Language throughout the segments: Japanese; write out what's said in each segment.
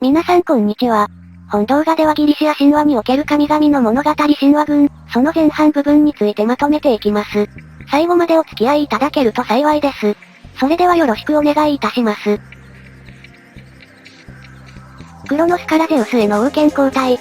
皆さんこんにちは。本動画ではギリシア神話における神々の物語神話群、その前半部分についてまとめていきます。最後までお付き合いいただけると幸いです。それではよろしくお願いいたします。クロノスからゼウスへの王権交代。ウ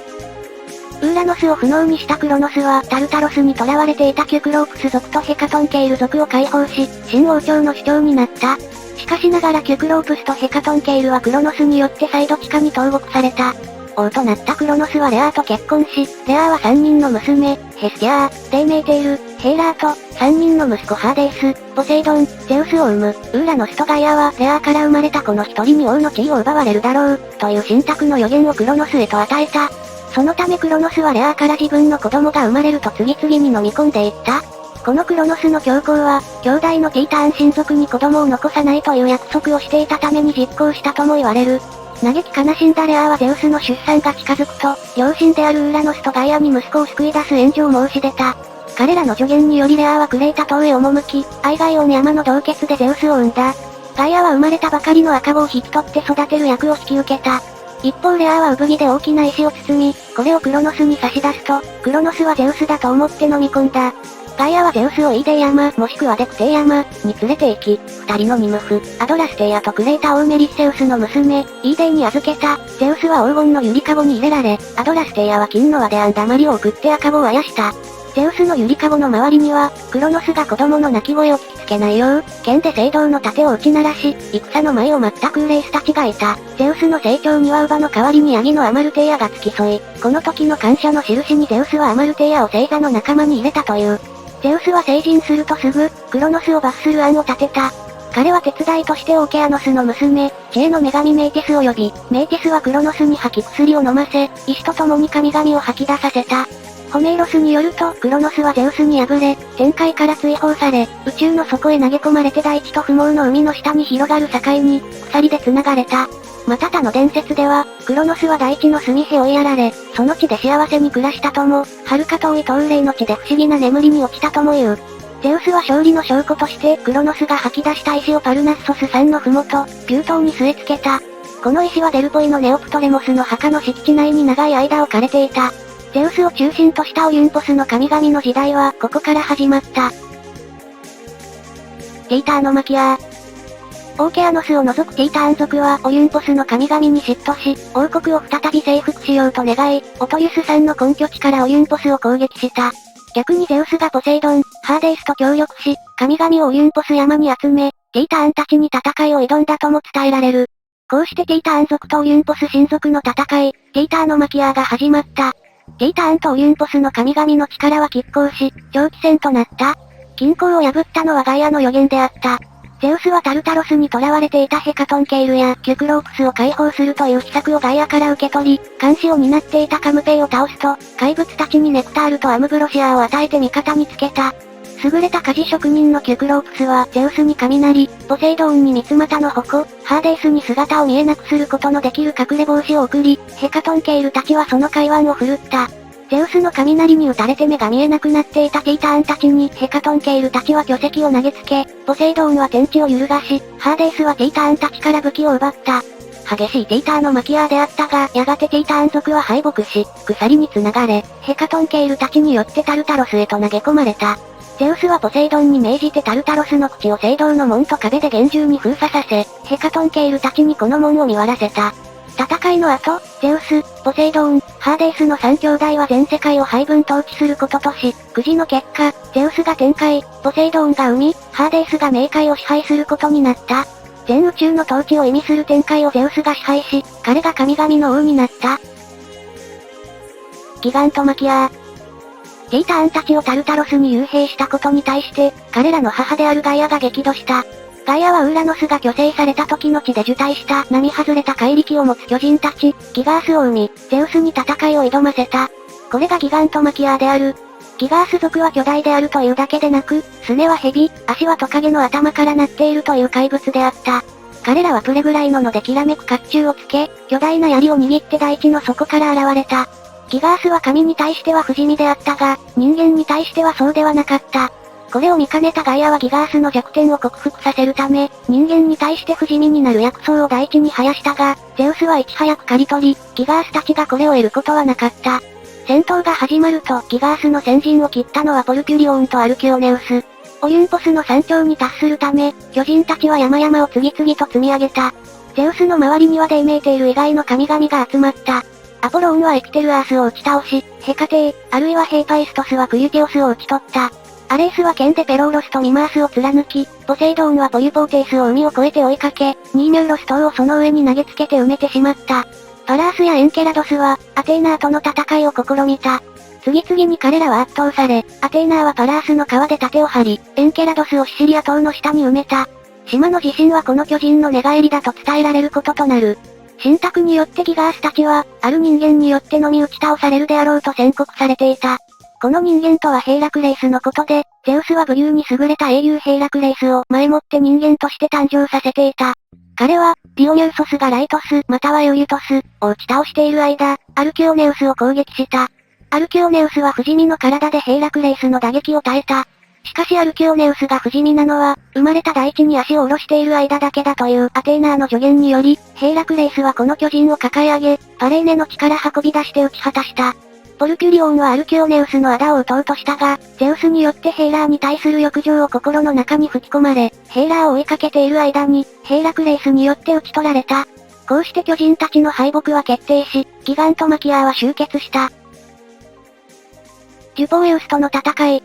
ーラノスを不能にしたクロノスはタルタロスに囚われていたキュクロープス族とヘカトンケイル族を解放し、新王朝の主張になった。しかしながらキュクロープスとヘカトンケイルはクロノスによって再度地下に投獄された。王となったクロノスはレアーと結婚し、レアーは3人の娘、ヘスティアー、デイメーテイル、ヘイラーと、3人の息子ハーデイス、ポセイドン、ゼウスを生む。ウーラノスとガイアは、レアーから生まれたこの一人に王の地位を奪われるだろう、という神託の予言をクロノスへと与えた。そのためクロノスはレアーから自分の子供が生まれると次々に飲み込んでいった。このクロノスの教皇は、兄弟のティーターン親族に子供を残さないという約束をしていたために実行したとも言われる。嘆き悲しんだレアーはゼウスの出産が近づくと、両親であるウーラノスとガイアに息子を救い出す援助を申し出た。彼らの助言によりレアーはクレータ島へ赴き、アイガイオン山の洞穴でゼウスを生んだ。ガイアは生まれたばかりの赤子を引き取って育てる役を引き受けた。一方レアーは産着で大きな石を包み、これをクロノスに差し出すと、クロノスはゼウスだと思って飲み込んだ。ガイアはゼウスをイーデイ山、もしくはデクテイ山、に連れて行き、二人のニムフ、アドラステイアとクレータ王メリッセウスの娘、イーデイに預けた。ゼウスは黄金のゆりかごに入れられ、アドラステイアは金の輪で編んだマリを送って赤子をあやした。ゼウスのゆりかごの周りには、クロノスが子供の泣き声を聞きつけないよう、剣で聖堂の盾を打ち鳴らし、戦の前を待ったクーレイスたちがいた。ゼウスの成長には乳母の代わりにヤギのアマルテイアが付き添い、この時の感謝の印にゼウスはアマルテイアを星座の仲間に入れたという。ゼウスは成人するとすぐ、クロノスを罰する案を立てた。彼は手伝いとしてオーケアノスの娘、知恵の女神メイティスを呼び、メイティスはクロノスに吐き薬を飲ませ、石と共に神々を吐き出させた。ホメイロスによると、クロノスはゼウスに敗れ、天界から追放され、宇宙の底へ投げ込まれて大地と不毛の海の下に広がる境に、鎖で繋がれた。また他の伝説では、クロノスは大地の隅へ追いやられ、その地で幸せに暮らしたとも、遥か遠いトウレイの地で不思議な眠りに落ちたとも言う。ゼウスは勝利の証拠として、クロノスが吐き出した石をパルナッソス山のふもと、ピュー島に据え付けた。この石はデルポイのネオプトレモスの墓の敷地内に長い間置かれていた。ゼウスを中心としたオリュンポスの神々の時代は、ここから始まった。ティーターノマキアー。オーケアノスを除くティーターン族はオリュンポスの神々に嫉妬し、王国を再び征服しようと願い、オトリュス山の根拠地からオリュンポスを攻撃した。逆にゼウスがポセイドン、ハーデイスと協力し、神々をオリュンポス山に集め、ティーターンたちに戦いを挑んだとも伝えられる。こうしてティーターン族とオリュンポス神族の戦い、ティーターノマキアーが始まった。ティーターンとオリュンポスの神々の力は拮抗し、長期戦となった。均衡を破ったのはガイアの予言であった。ゼウスはタルタロスに囚われていたヘカトンケイルやキュクロープスを解放するという秘策をガイアから受け取り、監視を担っていたカムペイを倒すと、怪物たちにネクタールとアムブロシアを与えて味方につけた。優れた鍛冶職人のキュクロープスはゼウスに雷、ポセイドーンに三つ股の矛、ハーデイスに姿を見えなくすることのできる隠れ防止を送り、ヘカトンケイルたちはその海湾を振るった。ゼウスの雷に打たれて目が見えなくなっていたティーターンたちにヘカトンケイルたちは巨石を投げつけ、ポセイドーンは天地を揺るがし、ハーデイスはティーターンたちから武器を奪った。激しいティーターのマキアーであったが、やがてティーターン族は敗北し、鎖に繋がれ、ヘカトンケイルたちによってタルタロスへと投げ込まれた。ゼウスはポセイドンに命じてタルタロスの口を聖堂の門と壁で厳重に封鎖させ、ヘカトンケイルたちにこの門を見割らせた。戦いの後、ゼウス、ポセイドーン、ハーデイスの3兄弟は全世界を配分統治することとし、くじの結果、ゼウスが天界、ポセイドーンが海、ハーデイスが冥界を支配することになった。全宇宙の統治を意味する天界をゼウスが支配し、彼が神々の王になった。ギガントマキアー。ティーターンたちをタルタロスに幽閉したことに対して、彼らの母であるガイアが激怒した。ガイアはウーラノスが虚勢された時の地で受胎した並外れた怪力を持つ巨人たち、ギガースを生み、ゼウスに戦いを挑ませた。これがギガントマキアーである。ギガース族は巨大であるというだけでなく、すねは蛇、足はトカゲの頭からなっているという怪物であった。彼らはプレぐらいののできらめく甲冑をつけ、巨大な槍を握って大地の底から現れた。ギガースは神に対しては不死身であったが、人間に対してはそうではなかった。これを見かねたガイアはギガースの弱点を克服させるため、人間に対して不死身になる薬草を大地に生やしたが、ゼウスはいち早く刈り取り、ギガースたちがこれを得ることはなかった。戦闘が始まると、ギガースの先陣を切ったのはポルピュリオーンとアルキオネウス。オリュンポスの山頂に達するため、巨人たちは山々を次々と積み上げた。ゼウスの周りにはデイメーテール以外の神々が集まった。アポロンはエピテルアースを打ち倒し、ヘカテイ、あるいはヘイパイストスはクユテオスを打ち取った。アレイスは剣でペローロスとミマースを貫き、ポセイドーンはポリュポーテイスを海を越えて追いかけ、ニーミューロス島をその上に投げつけて埋めてしまった。パラースやエンケラドスは、アテーナーとの戦いを試みた。次々に彼らは圧倒され、アテーナーはパラースの川で盾を張り、エンケラドスをシシリア島の下に埋めた。島の地震はこの巨人の寝返りだと伝えられることとなる。神託によってギガースたちは、ある人間によってのみ打ち倒されるであろうと宣告されていた。この人間とはヘイラクレイスのことで、ゼウスは武勇に優れた英雄ヘイラクレイスを前もって人間として誕生させていた。彼は、ディオニューソスがライトスまたはユリュトスを打ち倒している間、アルキオネウスを攻撃した。アルキオネウスは不死身の体でヘイラクレイスの打撃を耐えた。しかしアルキオネウスが不死身なのは、生まれた大地に足を下ろしている間だけだというアテーナーの助言により、ヘイラクレイスはこの巨人を抱え上げ、パレーネの力運び出して打ち果たした。ポルピュリオンはアルキオネウスの仇を討とうとしたが、ゼウスによってヘイラーに対する欲情を心の中に吹き込まれ、ヘイラーを追いかけている間に、ヘイラクレイスによって討ち取られた。こうして巨人たちの敗北は決定し、ギガントマキアーは終結した。デュポエウスとの戦い。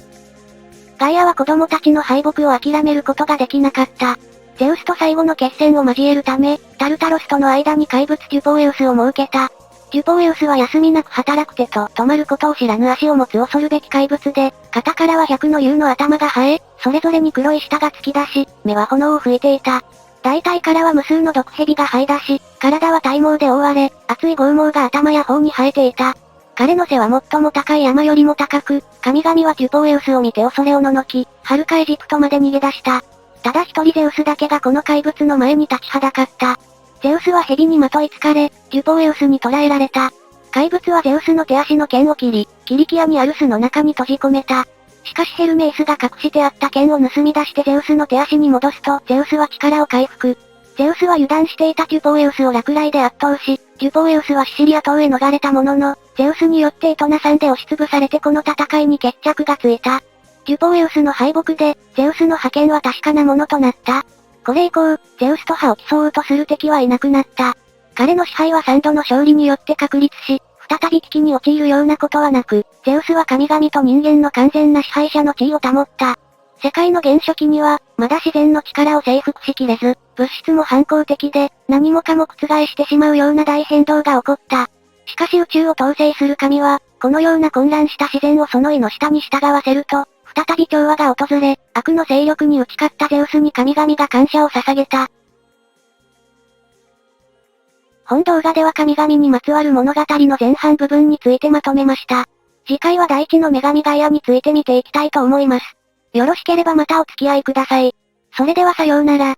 ガイアは子供たちの敗北を諦めることができなかった。ゼウスと最後の決戦を交えるため、タルタロスとの間に怪物デュポエウスを設けた。デュポエウスは休みなく働く手と止まることを知らぬ足を持つ恐るべき怪物で、肩からは100の竜の頭が生え、それぞれに黒い舌が突き出し、目は炎を吹いていた。大体からは無数の毒蛇が這い出し、体は体毛で覆われ、熱い剛毛が頭や頬に生えていた。彼の背は最も高い山よりも高く、神々はデュポエウスを見て恐れおののき、遥かエジプトまで逃げ出した。ただ一人ゼウスだけがこの怪物の前に立ちはだかった。ゼウスは蛇にまといつかれ、デュポエウスに捕らえられた。怪物はゼウスの手足の剣を切り、キリキアにある巣の中に閉じ込めた。しかしヘルメイスが隠してあった剣を盗み出してゼウスの手足に戻すと、ゼウスは力を回復。ゼウスは油断していたデュポエウスを落雷で圧倒し、デュポエウスはシシリア島へ逃れたものの、ゼウスによってイトナ山で押しつぶされてこの戦いに決着がついた。デュポエウスの敗北で、ゼウスの覇権は確かなものとなった。これ以降、ゼウスと歯を競おうとする敵はいなくなった。彼の支配は3度の勝利によって確立し、再び危機に陥るようなことはなく、ゼウスは神々と人間の完全な支配者の地位を保った。世界の原初期には、まだ自然の力を征服しきれず、物質も反抗的で、何もかも覆してしまうような大変動が起こった。しかし宇宙を統制する神は、このような混乱した自然をその意の下に従わせると、再び調和が訪れ、悪の勢力に打ち勝ったゼウスに神々が感謝を捧げた。本動画では神々にまつわる物語の前半部分についてまとめました。次回は大地の女神ガイアについて見ていきたいと思います。よろしければまたお付き合いください。それではさようなら。